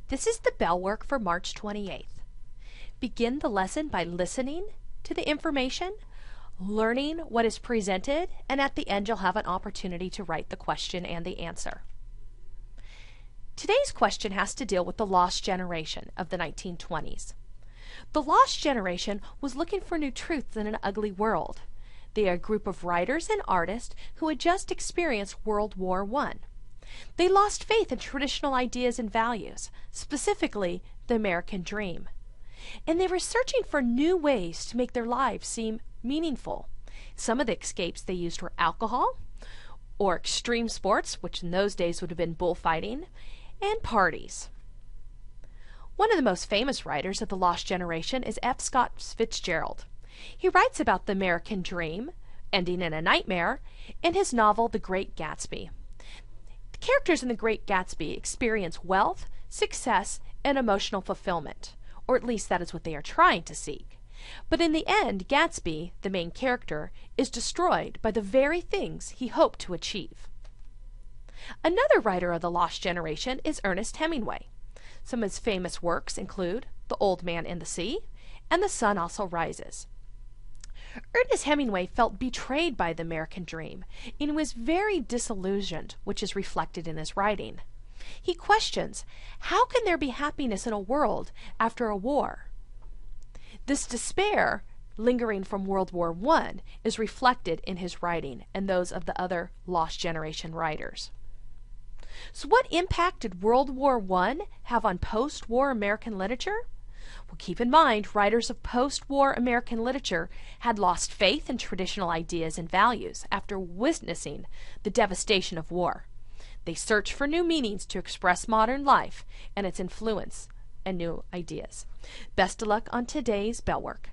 This is the Bellwork for March 28th. Begin the lesson by listening to the information, learning what is presented, and at the end you'll have an opportunity to write the question and the answer. Today's question has to deal with the lost generation of the 1920s. The lost generation was looking for new truths in an ugly world. They are a group of writers and artists who had just experienced World War I. They lost faith in traditional ideas and values, specifically the American dream. And they were searching for new ways to make their lives seem meaningful. Some of the escapes they used were alcohol, or extreme sports, which in those days would have been bullfighting, and parties. One of the most famous writers of the lost generation is F. Scott Fitzgerald. He writes about the American dream, ending in a nightmare, in his novel The Great Gatsby. The characters in The Great Gatsby experience wealth, success, and emotional fulfillment, or at least that is what they are trying to seek. But in the end, Gatsby, the main character, is destroyed by the very things he hoped to achieve. Another writer of the lost generation is Ernest Hemingway. Some of his famous works include The Old Man and the Sea and The Sun Also Rises. Ernest Hemingway felt betrayed by the American dream and was very disillusioned, which is reflected in his writing. He questions, how can there be happiness in a world after a war? This despair, lingering from World War I, is reflected in his writing and those of the other lost generation writers. So what impact did World War I have on post-war American literature? Well, keep in mind, writers of post-war American literature had lost faith in traditional ideas and values after witnessing the devastation of war. They searched for new meanings to express modern life and its influence and new ideas. Best of luck on today's Bellwork.